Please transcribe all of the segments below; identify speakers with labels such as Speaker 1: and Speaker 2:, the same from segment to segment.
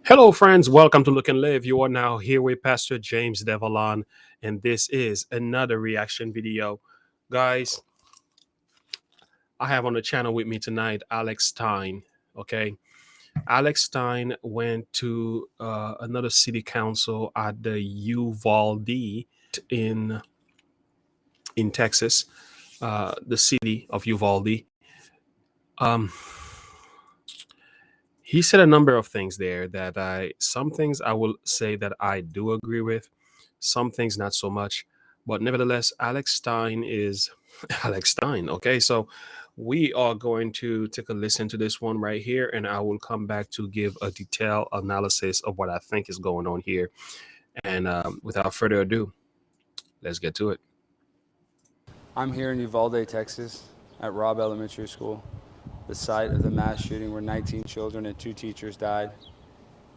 Speaker 1: Hello, friends. Welcome to Look and Live. You are now here with Pastor James Devallon, and this is another reaction video. Guys, I have on the channel with me tonight Alex Stein. Okay. Alex Stein went to another city council at the Uvalde in Texas, the city of Uvalde. Um, he said a number of things there that some things I will say that I do agree with, some things not so much. But nevertheless, Alex Stein is Alex Stein. Okay, so we are going to take a listen to this one right here, and I will come back to give a detailed analysis of what I think is going on here. And without further ado, let's get to it.
Speaker 2: I'm here in Uvalde, Texas, at Robb Elementary School, the site of the mass shooting where 19 children and 2 teachers died.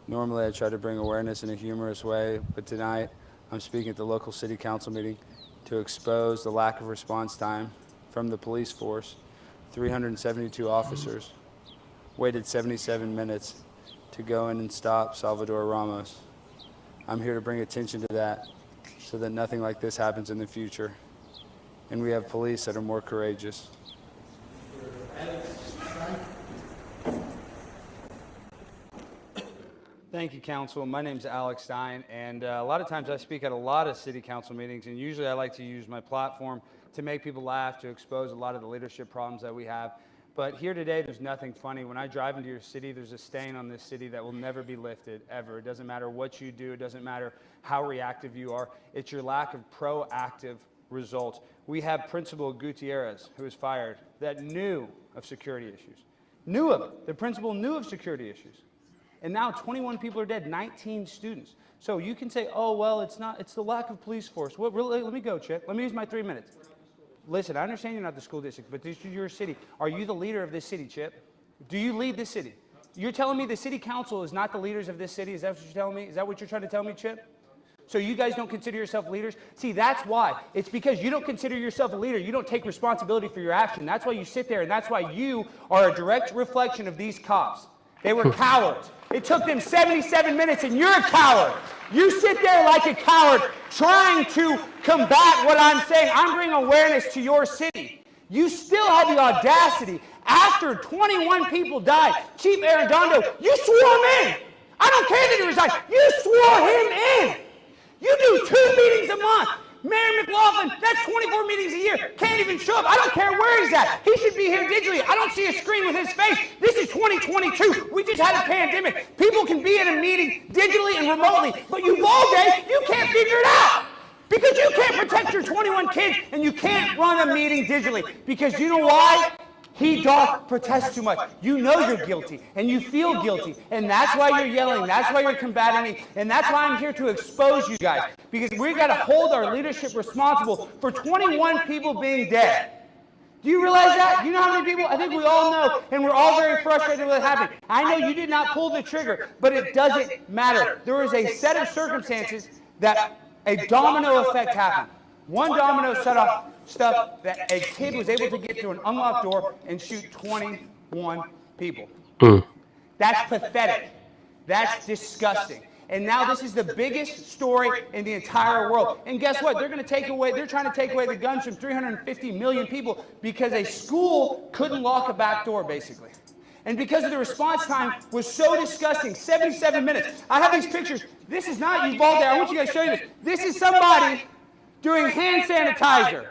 Speaker 2: Normally, I try to bring awareness in a humorous way, but tonight, I'm speaking at the local city council meeting to expose the lack of response time from the police force. 372 officers waited 77 minutes to go in and stop Salvador Ramos. I'm here to bring attention to that so that nothing like this happens in the future. And we have police that are more courageous. Thank you, Council. My name is Alex Stein, and a lot of times I speak at a lot of city council meetings, and usually I like to use my platform to make people laugh, to expose a lot of the leadership problems that we have. But here today, there's nothing funny. When I drive into your city, there's a stain on this city that will never be lifted, ever. It doesn't matter what you do. It doesn't matter how reactive you are. It's your lack of proactive results. We have Principal Gutierrez, who was fired, that knew of security issues. Knew of it. The principal knew of security issues. And now 21 people are dead, 19 students. So you can say, oh, well, it's the lack of police force. Well, really, let me go, Chip. Let me use my 3 minutes. Listen, I understand you're not the school district, but this is your city. Are you the leader of this city, Chip? Do you lead this city? You're telling me the city council is not the leaders of this city? Is that what you're telling me? Is that what you're trying to tell me, Chip? So you guys don't consider yourself leaders? See, that's why. It's because you don't consider yourself a leader. You don't take responsibility for your action. That's why you sit there, and that's why you are a direct reflection of these cops. They were cowards. It took them 77 minutes, and you're a coward. You sit there like a coward trying to combat what I'm saying. I'm bringing awareness to your city. You still have the audacity. After 21 people died, Chief Arredondo, you swore him in. I don't care that he resigned. You swore him in. You do 2 meetings a month. Mayor McLaughlin, that's 24 meetings a year. Can't even show up. I don't care where he's at. He should be here digitally. I don't see a screen with his face. This is 2022. We just had a pandemic. People can be in a meeting digitally and remotely, but Uvalde, you can't figure it out. Because you can't protect your 21 kids, and you can't run a meeting digitally. Because you know why? He doth protest too much. You know you're guilty, and you feel guilty, and that's why you're yelling, that's why you're combating me, and that's why I'm here to expose you guys, because we've got to hold our leadership responsible for 21 people being dead. Do you realize that? You know how many people? I think we all know, and we're all very frustrated with it happening. I know you did not pull the trigger, but it doesn't matter. There is a set of circumstances that a domino effect happened. One domino set off stuff that a kid was able to get through an unlocked door and shoot 21 people. That's pathetic. That's disgusting. And now this is the biggest story in the entire world. And guess what? They're trying to take away the guns from 350 million people because a school couldn't lock a back door, basically. And because of the response time was so disgusting, 77 minutes. I have these pictures. This is not Uvalde. I want you guys to show you this. This is somebody doing hand sanitizer.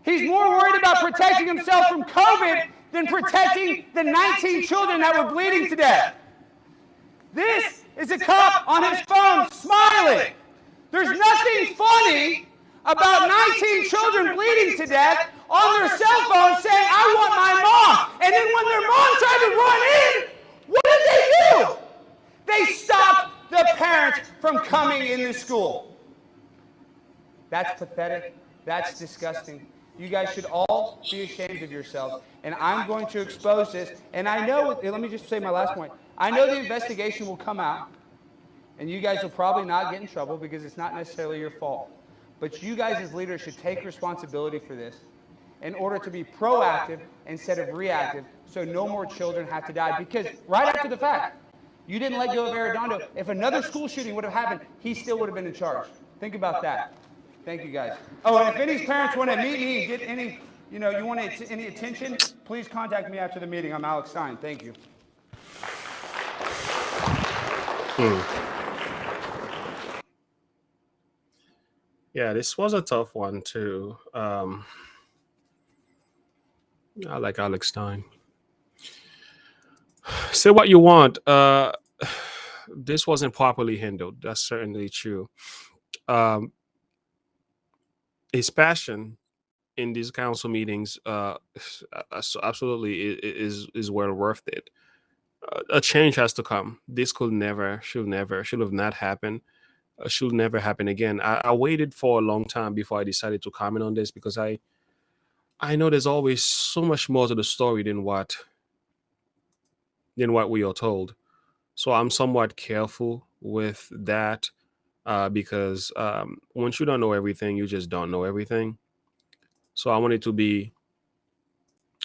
Speaker 2: He's more worried about protecting himself from COVID than protecting the 19 children that were bleeding to death. This is a cop on his phone smiling. There's nothing funny about 19 children bleeding to death on their cell phone saying, I want my mom. And then when their mom tried to run in, what did they do? They stopped the parents from coming into school. That's pathetic. That's disgusting. You guys should all be ashamed of yourselves. And I'm going to expose this. And I know, let me just say my last point. I know the investigation will come out, and you guys will probably not get in trouble because it's not necessarily your fault. But you guys as leaders should take responsibility for this in order to be proactive instead of reactive so no more children have to die. Because right after the fact, You didn't let go of Arredondo. If another school shooting would have happened, he still would have been in charge. Think about that. Thank you, guys. Oh, and if any parents want to meet me and get any, you want any attention, please contact me after the meeting. I'm Alex Stein. Thank you.
Speaker 1: Yeah, this was a tough one too. I like Alex Stein. Say what you want. This wasn't properly handled. That's certainly true. Um, his passion in these council meetings, absolutely is well worth it. A change has to come. This should have not happened. Should never happen again. I waited for a long time before I decided to comment on this because I know there's always so much more to the story than what we are told. So I'm somewhat careful with that because once you don't know everything, you just don't know everything. So I wanted to be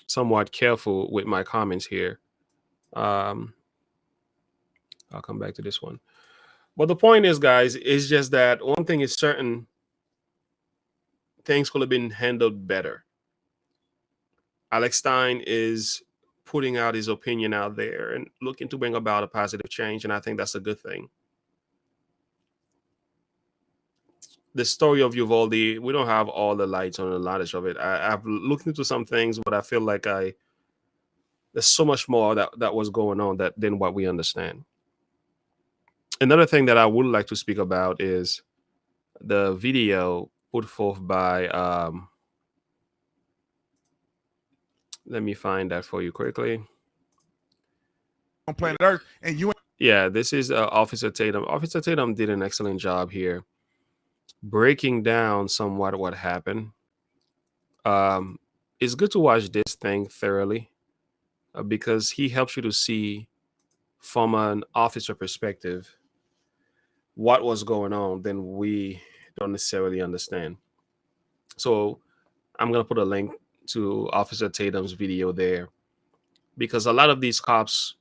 Speaker 1: somewhat careful with my comments here. Um, I'll come back to this one. But the point is, guys, is just that one thing is certain: things could have been handled better. Alex Stein is putting out his opinion out there and looking to bring about a positive change, and I think that's a good thing. The story of Uvalde, we don't have all the lights on the knowledge of it. I've looked into some things, but I feel like there's so much more that was going on than what we understand. Another thing that I would like to speak about is the video put forth by let me find that for you quickly.
Speaker 3: On planet Earth, and you.
Speaker 1: Yeah, this is Officer Tatum. Officer Tatum did an excellent job here breaking down somewhat what happened. It's good to watch this thing thoroughly because he helps you to see from an officer perspective what was going on than we don't necessarily understand. So I'm going to put a link to Officer Tatum's video there because a lot of these cops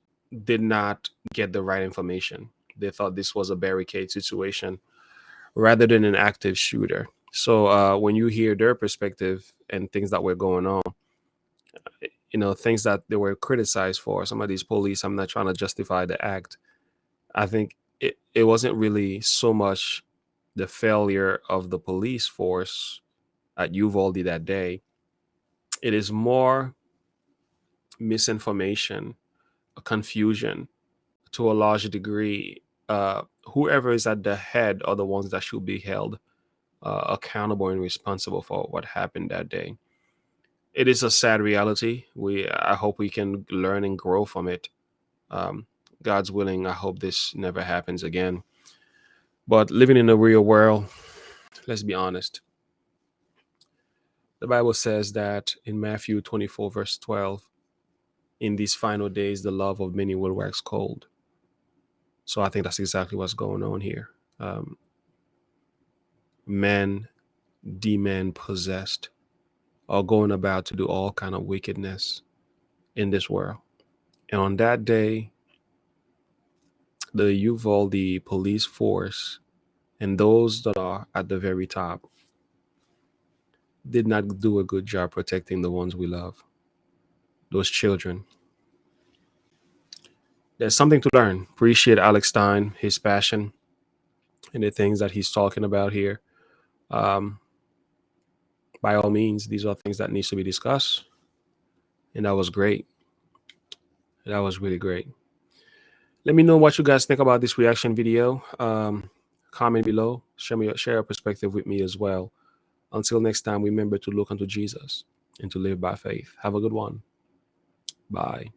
Speaker 1: did not get the right information. They thought this was a barricade situation rather than an active shooter. So when you hear their perspective and things that were going on, things that they were criticized for, some of these police, I'm not trying to justify the act. I think it wasn't really so much the failure of the police force at Uvalde that day. It is more misinformation, confusion to a large degree. Whoever is at the head are the ones that should be held accountable and responsible for what happened that day. It is a sad reality. I hope we can learn and grow from it. God's willing, I hope this never happens again. But living in the real world, let's be honest. The Bible says that in Matthew 24, verse 12, in these final days, the love of many will wax cold. So I think that's exactly what's going on here. Men, demon possessed, are going about to do all kind of wickedness in this world. And on that day, the Uvalde police force and those that are at the very top did not do a good job protecting the ones we love, those children. There's something to learn. Appreciate Alex Stein, his passion, and the things that he's talking about here. By all means, these are things that needs to be discussed. And that was great. That was really great. Let me know what you guys think about this reaction video. Comment below. Share a perspective with me as well. Until next time, remember to look unto Jesus and to live by faith. Have a good one. Bye.